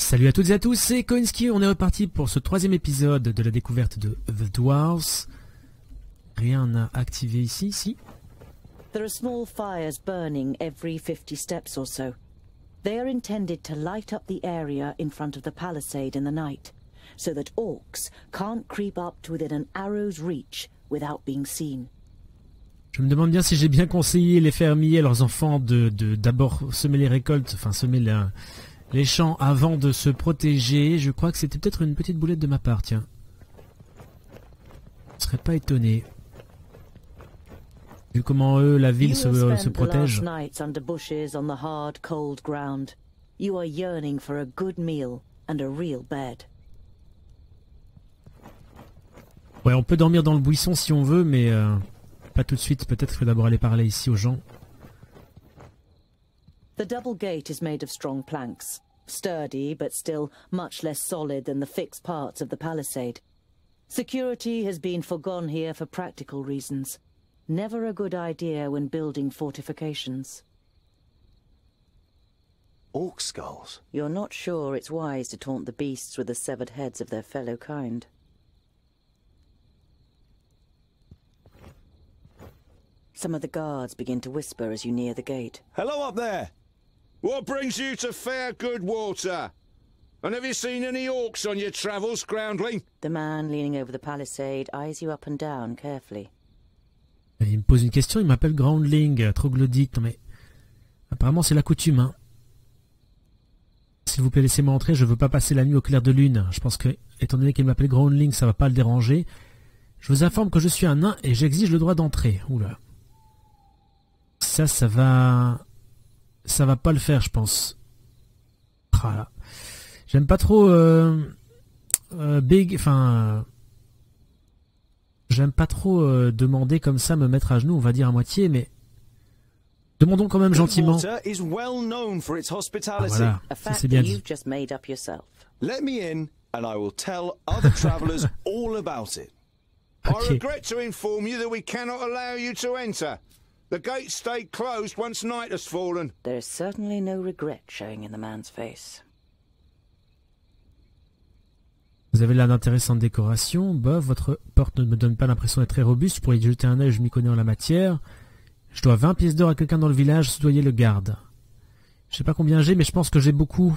Salut à toutes et à tous, c'est Oïnk, on est reparti pour ce troisième épisode de la découverte de The Dwarves. Rien n'a activé ici, si. There are small fires burning every 50 steps or so. They are intended to light up the area in front of the palisade in the night, so that orcs can't creep up to within an arrow's reach without being seen. Je me demande bien si j'ai bien conseillé les fermiers à leurs enfants de d'abord semer les récoltes, enfin semer les champs avant de se protéger. Je crois que c'était peut-être une petite boulette de ma part, tiens. Je ne serais pas étonné. Vu comment eux, la ville se protège. Ouais, on peut dormir dans le buisson si on veut, mais pas tout de suite. Peut-être qu'il faut d'abord aller parler ici aux gens. The double gate is made of strong planks, sturdy but still much less solid than the fixed parts of the palisade. Security has been forgone here for practical reasons. Never a good idea when building fortifications. Orc skulls? You're not sure it's wise to taunt the beasts with the severed heads of their fellow kind. Some of the guards begin to whisper as you near the gate. Hello up there! What brings you to fair good water? And have you seen any orcs on your travels, groundling? The man leaning over the palisade eyes you up and down carefully. Il me pose une question, il m'appelle Groundling, troglodyte, mais apparemment c'est la coutume. Hein. S'il vous plaît, laissez-moi entrer, je veux pas passer la nuit au clair de lune. Je pense que, étant donné qu'il m'appelle Groundling, ça va pas le déranger. Je vous informe que je suis un nain et j'exige le droit d'entrer. Oula. Ça va pas le faire, je pense. Voilà. J'aime pas trop j'aime pas trop demander comme ça, me mettre à genoux, on va dire à moitié, mais demandons quand même gentiment. Ah, voilà, ça c'est bien dit. Let me in and I will tell other travelers all about it. I regret to inform you that we cannot allow you to enter. The gates stayed closed once night has fallen. There is certainly no regret showing in the man's face. Vous avez là d'intéressantes décorations. Bof, votre porte ne me donne pas l'impression d'être très robuste. Pour y jeter un œil, je m'y connais en la matière. Je dois 20 pièces d'or à quelqu'un dans le village, soudoyer le garde. Je sais pas combien j'ai, mais je pense que j'ai beaucoup.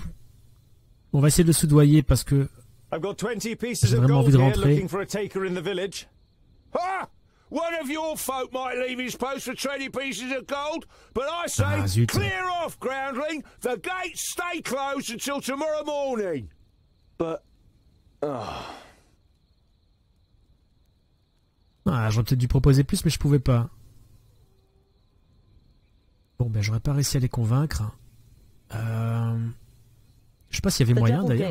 On va essayer de le soudoyer parce que j'ai vraiment envie de rentrer. Ha! One of your folk might leave his post for 20 pieces of gold, but I say, clear off, groundling. The gates stay closed until tomorrow morning. But... Ah, j'aurais peut-être dû proposer plus, mais je pouvais pas. Bon, ben, j'aurais pas réussi à les convaincre. Je sais pas s'il y avait moyen, d'ailleurs.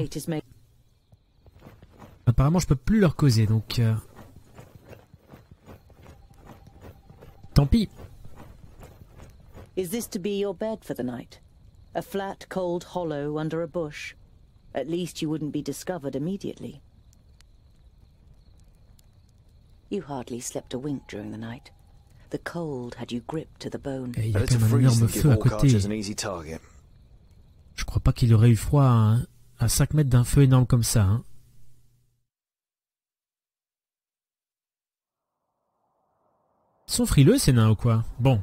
Apparemment, je peux plus leur causer, donc... Tant pis. Is this to be your bed for the night? A flat, cold hollow under a bush? At least you wouldn't be discovered immediately. You hardly slept a wink during the night. The cold had you gripped to the bone. Et il y a quand même un énorme feu à côté. Je crois pas qu'il aurait eu froid à 5 mètres d'un feu énorme comme ça. Hein. Ils sont frileux ces nains ou quoi? Bon.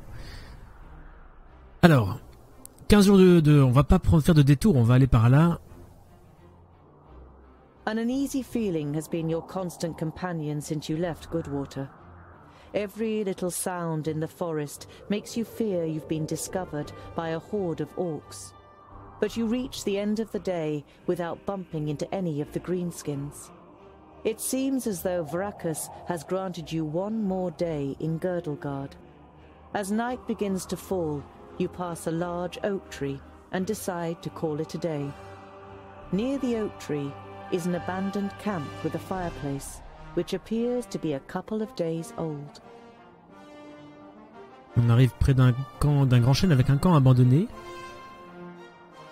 Alors, 15 jours on va pas faire de détour, on va aller par là. An uneasy feeling has been your constant companion since you left Goodwater. Every little sound in the forest makes you fear you've been discovered by a horde of orcs. But you reach the end of the day without bumping into any of the greenskins. It seems as though Vrakas has granted you one more day in Girdlegard. As night begins to fall, you pass a large oak tree and decide to call it a day. Near the oak tree is an abandoned camp with a fireplace, which appears to be a couple of days old. On arrive près d'un grand chêne avec un camp abandonné.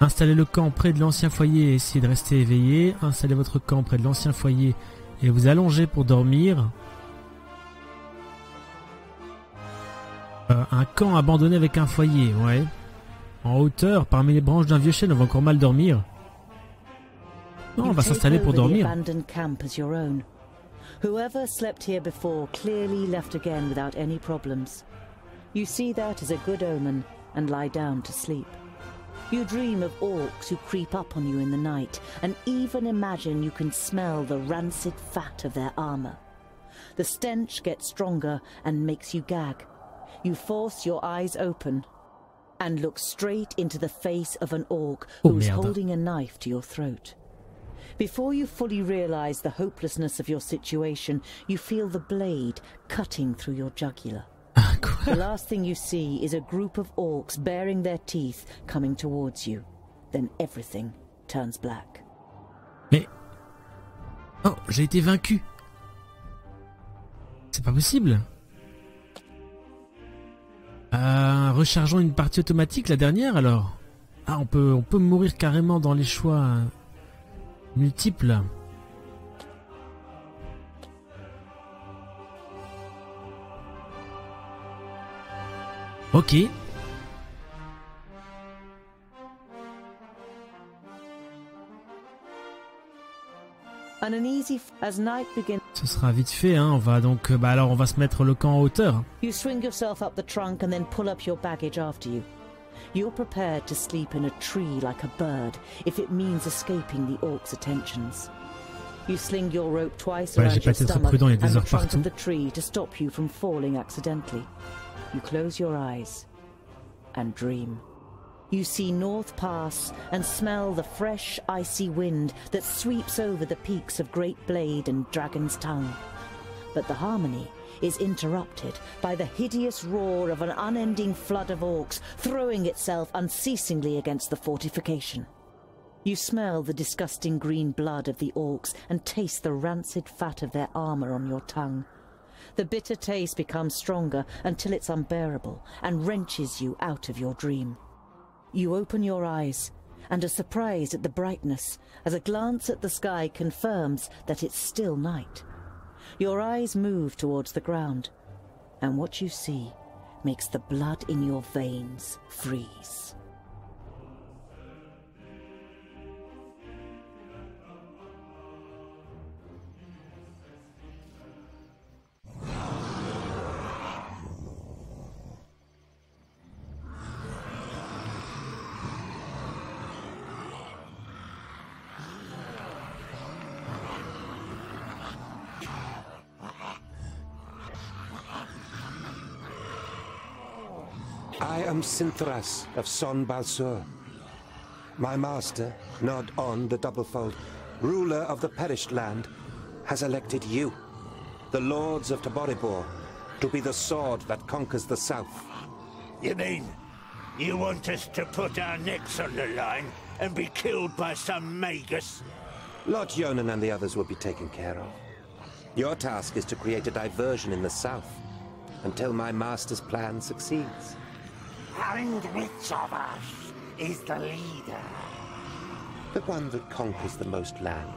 Installez le camp près de l'ancien foyer et essayez de rester éveillé. Installez votre camp près de l'ancien foyer et vous allongez pour dormir. Un camp abandonné avec un foyer, ouais. En hauteur, parmi les branches d'un vieux chêne, on va encore mal dormir. Non, on va s'installer pour dormir. Abandoned camp as your own. Whoever slept here before clearly left again without any problems. You see that as a good omen and lie down to sleep. You dream of orcs who creep up on you in the night, and even imagine you can smell the rancid fat of their armor. The stench gets stronger and makes you gag. You force your eyes open and look straight into the face of an orc who is holding a knife to your throat. Before you fully realize the hopelessness of your situation, you feel the blade cutting through your jugular. The last thing you see is a group of orcs baring their teeth coming towards you. Then everything turns black. Mais... Oh, j'ai été vaincu. C'est pas possible. Rechargeons une partie automatique, la dernière alors. Ah, on peut mourir carrément dans les choix multiples. Ok. Ce sera vite fait, hein. On va donc, alors on va se mettre le camp en hauteur. You swing yourself up the trunk and then pull up your baggage after you. You're prepared to sleep in a tree like a bird if it means escaping the orcs' attentions. You sling your rope twice around your stomach and the trunk of the tree to stop you from falling accidentally. You close your eyes and dream. You see North Pass and smell the fresh, icy wind that sweeps over the peaks of Great Blade and Dragon's Tongue. But the harmony is interrupted by the hideous roar of an unending flood of orcs throwing itself unceasingly against the fortification. You smell the disgusting green blood of the orcs and taste the rancid fat of their armor on your tongue. The bitter taste becomes stronger until it's unbearable and wrenches you out of your dream. You open your eyes and are surprised at the brightness as a glance at the sky confirms that it's still night. Your eyes move towards the ground, and what you see makes the blood in your veins freeze. I am Sinthras of Son Balsur. My master, Nod On the Doublefold, ruler of the perished land, has elected you, the lords of Taboribor, to be the sword that conquers the south. You mean you want us to put our necks on the line and be killed by some magus? Lord Yonan and the others will be taken care of. Your task is to create a diversion in the south until my master's plan succeeds. And which of us is the leader? The one that conquers the most land.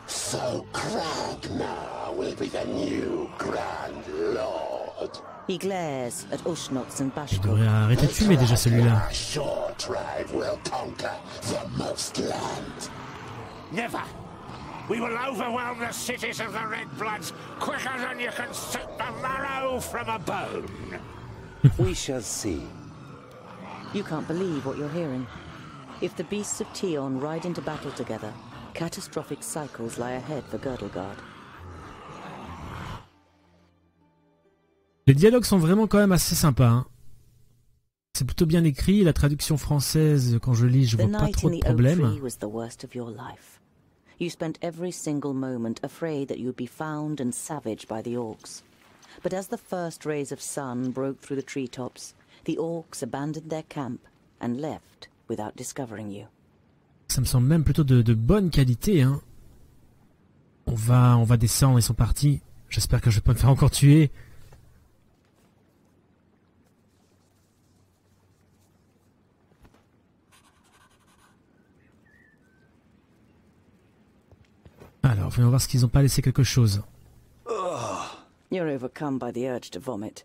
So Kragnar will be the new Grand Lord. He glares at Ushnots and Je devrais arrêter de fumer déjà celui-là. Short drive will conquer the most land. Never! We will overwhelm the cities of the Red Bloods quicker than you can suck the marrow from a bone. We shall see. You can't believe what you're hearing. If the beasts of Tion ride into battle together, catastrophic cycles lie ahead for Girdlegard. Les dialogues sont vraiment quand même assez sympas, hein. C'est plutôt bien écrit, la traduction française, quand je lis, je vois pas trop de problèmes. You spent every single moment afraid that you'd be found and savaged by the orcs. But as the first rays of sun broke through the treetops, the orcs abandoned their camp and left without discovering you. Ça me semble même plutôt de bonne qualité, hein. On va descendre, ils sont partis. J'espère que je vais pas me faire encore tuer. Alors, voyons voir s'ils n'ont pas laissé quelque chose. You're overcome by the urge to vomit.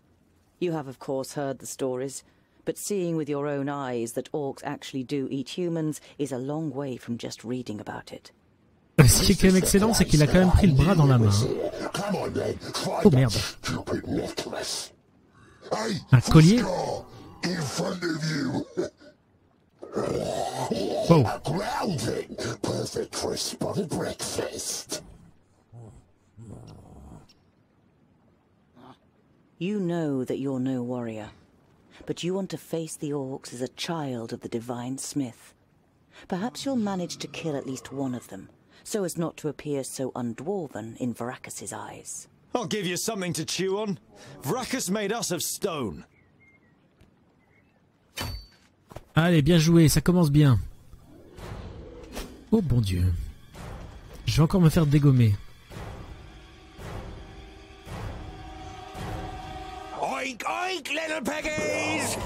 You have of course heard the stories, but seeing with your own eyes that orcs actually do eat humans is a long way from just reading about it. Ce qui est quand même excellent, c'est qu'il a quand même pris le bras dans la main. Oh merde. Un collier? Oh. You know that you're no warrior, but you want to face the orcs as a child of the divine smith. Perhaps you'll manage to kill at least one of them, so as not to appear so undwarven in Varacus's eyes. I'll give you something to chew on. Varacus made us of stone. Allez, bien joué, ça commence bien. Oh bon Dieu. Je vais encore me faire dégommer. Oïnk, oïnk, little piggies!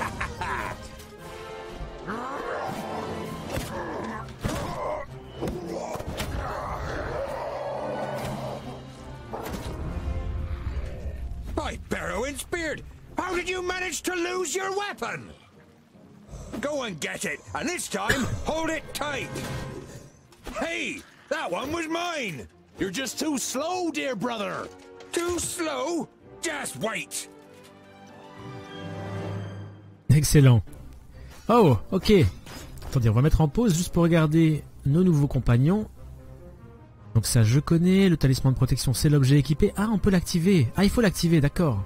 By Barrowin's beard! How did you manage to lose your weapon? Go and get it, and this time, hold it tight! Hey, that one was mine! You're just too slow, dear brother! Too slow? Just wait! Excellent. Oh, ok. Attendez, on va mettre en pause juste pour regarder nos nouveaux compagnons. Donc ça, je connais. Le talisman de protection, c'est l'objet équipé. Ah, on peut l'activer. Ah, il faut l'activer, d'accord.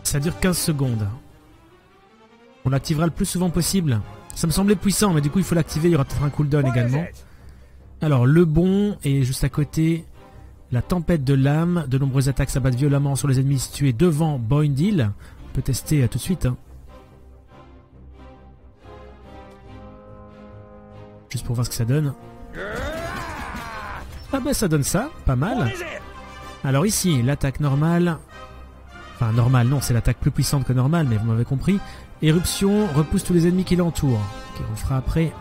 Ça dure 15 secondes. On l'activera le plus souvent possible. Ça me semblait puissant, mais du coup, il faut l'activer. Il y aura peut-être un cooldown également. Alors, le bon est juste à côté. La tempête de l'âme. De nombreuses attaques s'abattent violemment sur les ennemis situés devant Boindil. On peut tester tout de suite. Hein. Juste pour voir ce que ça donne. Ah bah ça donne ça, pas mal. Alors ici, l'attaque normale. Enfin normale, non, c'est l'attaque plus puissante que normale, mais vous m'avez compris. Éruption, repousse tous les ennemis qui l'entourent. Ok, on le fera après.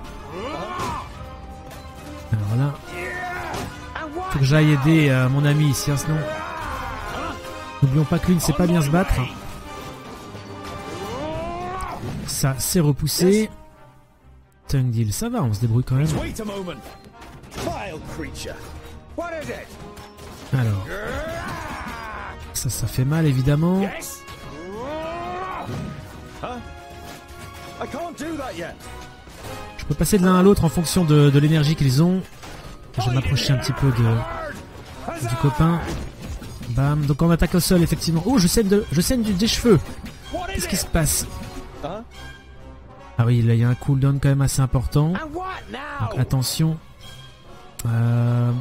Alors là... Faut que j'aille aider mon ami ici, hein, sinon... N'oublions pas que lui ne sait pas bien se battre. Ça, c'est repoussé. Tungdil, ça va, on se débrouille quand même. Alors... Ça fait mal, évidemment. Je peux passer de l'un à l'autre en fonction de l'énergie qu'ils ont. Je vais m'approcher un petit peu du copain. Bam. Donc on attaque au sol, effectivement. Oh, je saigne des cheveux. Qu'est-ce qui se passe? Ah oui, là il y a un cooldown quand même assez important. Donc attention. Ah,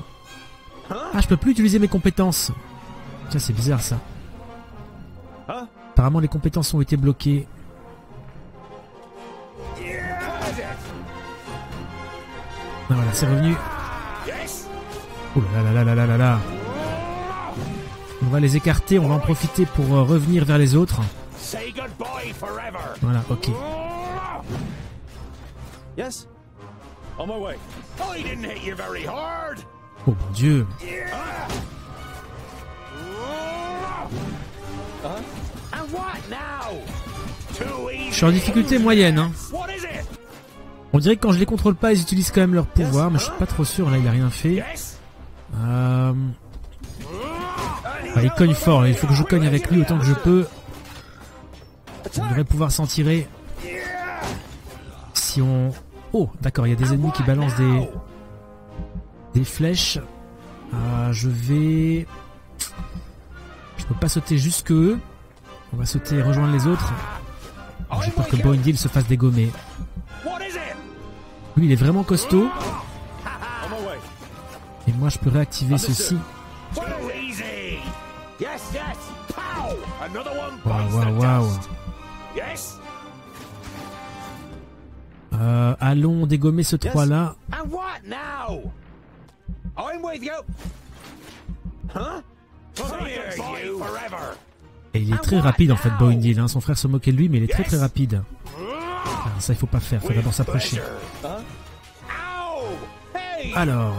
je peux plus utiliser mes compétences. Tiens, c'est bizarre ça. Apparemment les compétences ont été bloquées. Ah, voilà, c'est revenu. Oh là là là là là là là. On va les écarter, on va en profiter pour revenir vers les autres. Voilà, ok. Yes. On my way. I didn't hit you very hard. Oh mon Dieu. And what now? Je suis en difficulté moyenne. Hein. On dirait que quand je les contrôle pas, ils utilisent quand même leur pouvoir, mais je suis pas trop sûr. Là, il a rien fait. Ah, il cogne fort. Là. Il faut que je cogne avec lui autant que je peux. On devrait pouvoir s'en tirer. Si on... Oh, d'accord, il y a des ennemis qui balancent des flèches. Je vais... Je peux pas sauter jusque eux. On va sauter et rejoindre les autres. J'ai peur que Boindil se fasse dégommer. Lui, il est vraiment costaud. Et moi, je peux réactiver ceci. Waouh, waouh. Allons dégommer ce 3-là. Et il est très rapide en fait, Boindil. Hein. Son frère se moquait de lui, mais il est très très rapide. Alors, ça, il faut pas faire. Il faut d'abord s'approcher. Alors...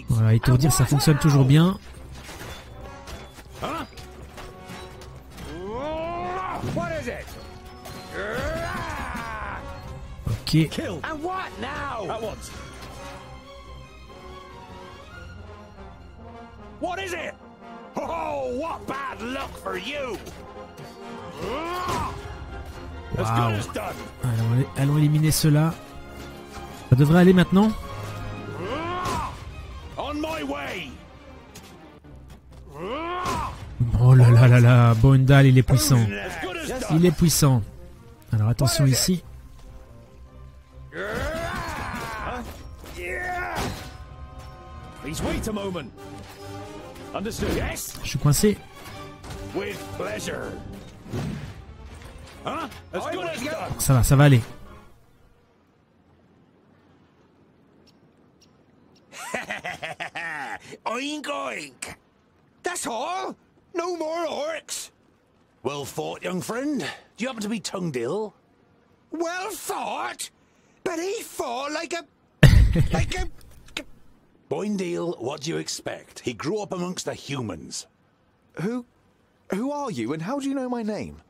Voilà, étourdir, ça fonctionne toujours bien. What is it? Ok. Kill. And what now? At once. What is it? Oh, what bad luck for you! As good as done. Allons éliminer ceux-là. Ça devrait aller maintenant. On my way. Oh là là là là, Boindal il est puissant. Il est puissant. Alors attention ici. Please wait a moment. Understood? Yes. Je suis coincé. With pleasure. Huh? As good as done. Ça va aller. Oïnk, oïnk. That's all? No more orcs? Well fought, young friend. Do you happen to be tongued ill? Well fought? But he fought like a... like a... Boindale, what do you expect? He grew up amongst the humans. Who are you and how do you know my name?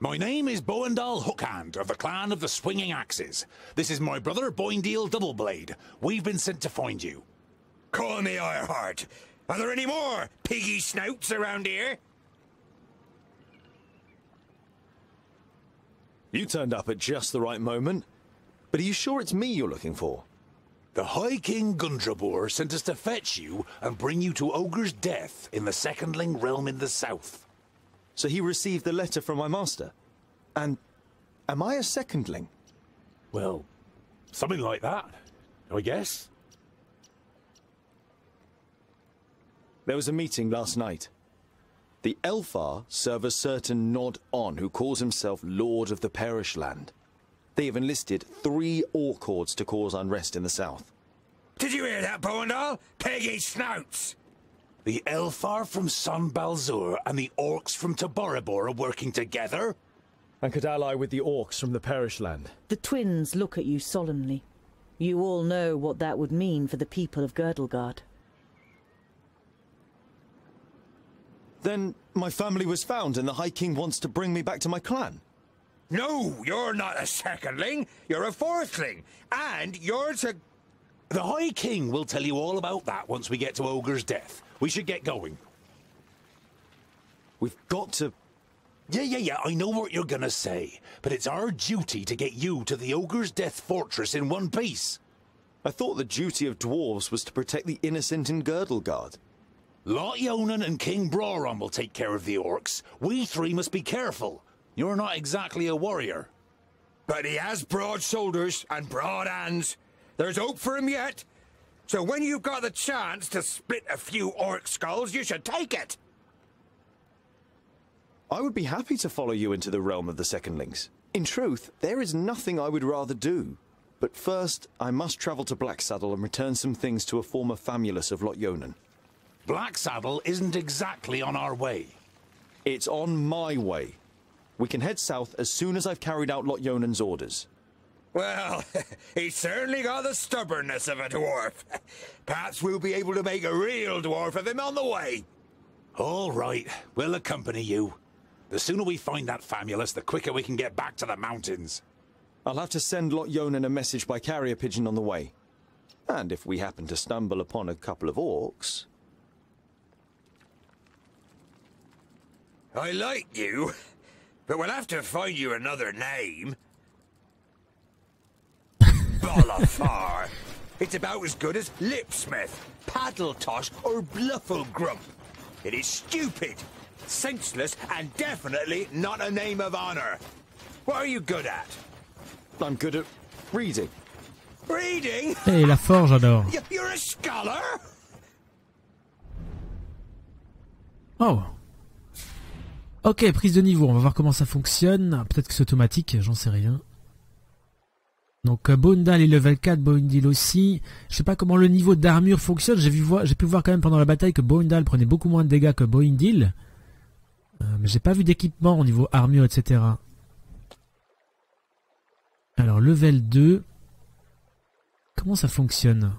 My name is Boindal Hookhand of the clan of the Swinging Axes. This is my brother Boindale Doubleblade. We've been sent to find you. Call me Ironheart. Are there any more piggy snouts around here? You turned up at just the right moment. But are you sure it's me you're looking for? The High King Gundrabor sent us to fetch you and bring you to Ogre's death in the Secondling realm in the south. So he received the letter from my master? And am I a secondling? Well, something like that, I guess. There was a meeting last night. The Elfar serve a certain Nod On who calls himself Lord of the Perish Land. They have enlisted 3 orc hordes to cause unrest in the south. Did you hear that, Boindal? Piggy snouts! The Elfar from Son Balzur and the orcs from Taboribor are working together? And could ally with the orcs from the Perish Land. The twins look at you solemnly. You all know what that would mean for the people of Girdlegard. Then my family was found and the High King wants to bring me back to my clan. No, you're not a secondling. You're a fourthling. And you're to... The High King will tell you all about that once we get to Ogre's death. We should get going. We've got to... Yeah, I know what you're gonna say. But it's our duty to get you to the Ogre's Death fortress in one piece. I thought the duty of dwarves was to protect the innocent in Girdlegard. Lot Yonan and King Broron will take care of the orcs. We 3 must be careful. You're not exactly a warrior. But he has broad shoulders and broad hands. There's hope for him yet. So when you've got the chance to split a few orc skulls, you should take it. I would be happy to follow you into the realm of the secondlings. In truth, there is nothing I would rather do. But first, I must travel to Blacksaddle and return some things to a former famulus of Lot Yonan. Blacksaddle isn't exactly on our way. It's on my way. We can head south as soon as I've carried out Lot Yonan's orders. Well, he's certainly got the stubbornness of a dwarf. Perhaps we'll be able to make a real dwarf of him on the way. All right, we'll accompany you. The sooner we find that famulus, the quicker we can get back to the mountains. I'll have to send Lot Yonan a message by carrier pigeon on the way. And if we happen to stumble upon a couple of orcs... I like you, but we'll have to find you another name. Bolafar. It's about as good as Lipsmith, Paddletosh, or Blufflegrump. It is stupid, senseless, and definitely not a name of honor. What are you good at? I'm good at reading. Reading? Et la forge, j'adore. You're a scholar? Oh. Ok, prise de niveau, on va voir comment ça fonctionne. Peut-être que c'est automatique, j'en sais rien. Donc Boindal est level 4, Boindal aussi. Je sais pas comment le niveau d'armure fonctionne. J'ai pu voir quand même pendant la bataille que Boindal prenait beaucoup moins de dégâts que Boindal. Mais j'ai pas vu d'équipement au niveau armure, etc. Alors level 2. Comment ça fonctionne?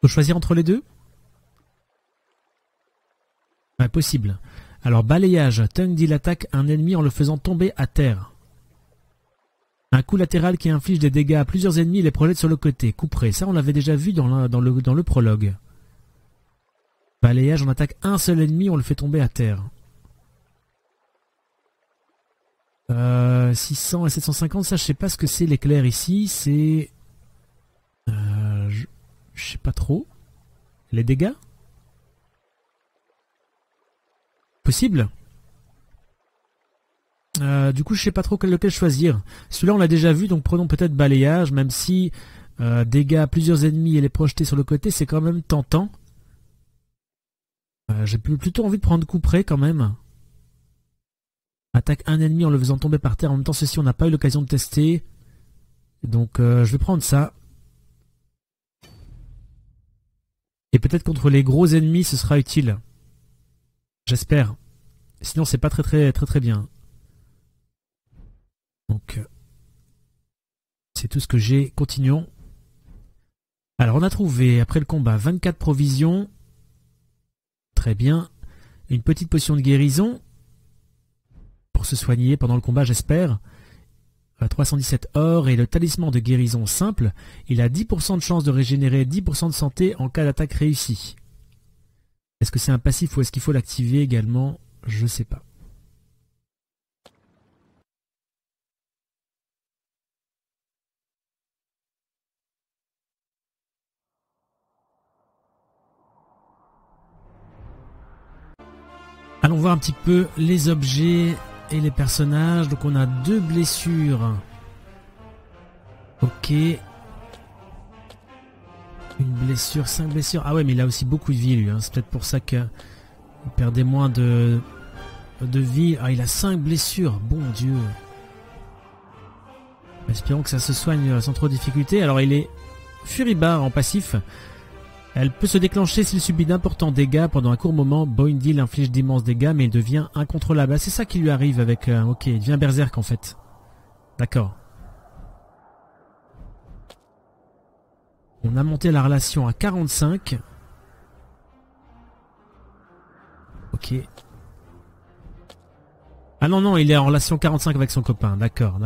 Faut choisir entre les deux? Ouais, possible. Alors, balayage. Tungdil attaque un ennemi en le faisant tomber à terre. Un coup latéral qui inflige des dégâts à plusieurs ennemis et les projette sur le côté. Coup près. Ça, on l'avait déjà vu dans le prologue. Balayage, on attaque un seul ennemi, on le fait tomber à terre. 600 et 750, ça je sais pas ce que c'est l'éclair ici. C'est... je sais pas trop. Les dégâts? Possible? Du coup, je sais pas trop lequel choisir. Celui-là, on l'a déjà vu, donc prenons peut-être balayage, même si dégâts à plusieurs ennemis et les projeter sur le côté, c'est quand même tentant. J'ai plutôt envie de prendre coup près quand même. Attaque un ennemi en le faisant tomber par terre. En même temps, ceci, on n'a pas eu l'occasion de tester. Donc, je vais prendre ça. Et peut-être contre les gros ennemis, ce sera utile. J'espère. Sinon, c'est pas très bien. Donc, c'est tout ce que j'ai. Continuons. Alors, on a trouvé, après le combat, 24 provisions. Très bien. Une petite potion de guérison. Pour se soigner pendant le combat, j'espère. 317 or et le talisman de guérison simple. Il a 10% de chance de régénérer 10% de santé en cas d'attaque réussie. Est-ce que c'est un passif ou est-ce qu'il faut l'activer également? Je sais pas. Allons voir un petit peu les objets et les personnages. Donc on a 2 blessures. Ok. Une blessure, 5 blessures. Ah ouais, mais il a aussi beaucoup de vie lui. Hein. C'est peut-être pour ça qu'il perdait moins de vie. Ah, il a 5 blessures. Bon Dieu. Espérons que ça se soigne sans trop de difficulté. Alors il est furibard en passif. Elle peut se déclencher s'il subit d'importants dégâts pendant un court moment. Boindil inflige d'immenses dégâts, mais il devient incontrôlable. Ah, c'est ça qui lui arrive avec... ok, il devient berserk en fait. D'accord. On a monté la relation à 45. Ok. Ah non, non, il est en relation 45 avec son copain. D'accord.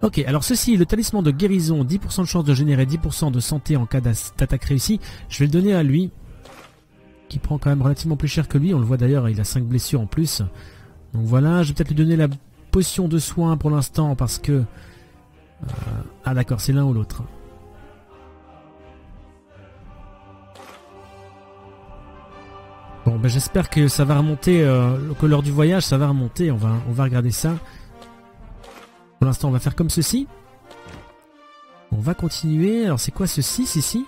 Ok, alors ceci, le talisman de guérison, 10% de chance de générer 10% de santé en cas d'attaque réussie. Je vais le donner à lui, qui prend quand même relativement plus cher que lui. On le voit d'ailleurs, il a 5 blessures en plus. Donc voilà, je vais peut-être lui donner la potion de soin pour l'instant parce que... ah d'accord, c'est l'un ou l'autre. Bon, ben j'espère que ça va remonter, que lors du voyage, ça va remonter. On va regarder ça. Pour l'instant, on va faire comme ceci. On va continuer. Alors, c'est quoi ce 6 ici?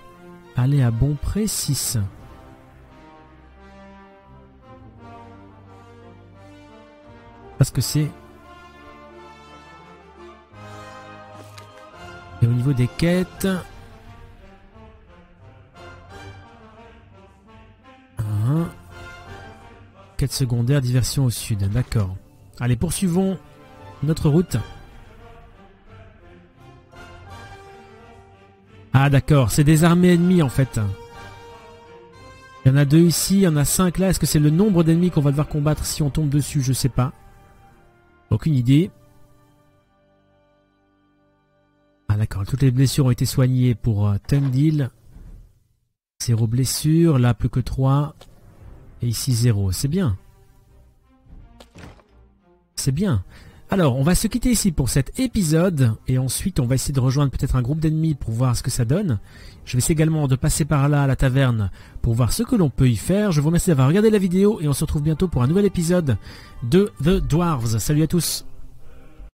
Aller à bon près, 6. Parce que c'est... Et au niveau des quêtes... Quête secondaire, diversion au sud. D'accord. Allez, poursuivons notre route. Ah d'accord, c'est des armées ennemies en fait. Il y en a 2 ici, il y en a 5 là. Est-ce que c'est le nombre d'ennemis qu'on va devoir combattre si on tombe dessus? Je sais pas. Aucune idée. Ah d'accord, toutes les blessures ont été soignées pour Tungdil. 0 blessure, là plus que 3. Et ici 0, c'est bien. C'est bien. Alors, on va se quitter ici pour cet épisode, et ensuite on va essayer de rejoindre peut-être un groupe d'ennemis pour voir ce que ça donne. Je vais essayer également de passer par là à la taverne pour voir ce que l'on peut y faire. Je vous remercie d'avoir regardé la vidéo, et on se retrouve bientôt pour un nouvel épisode de The Dwarves. Salut à tous!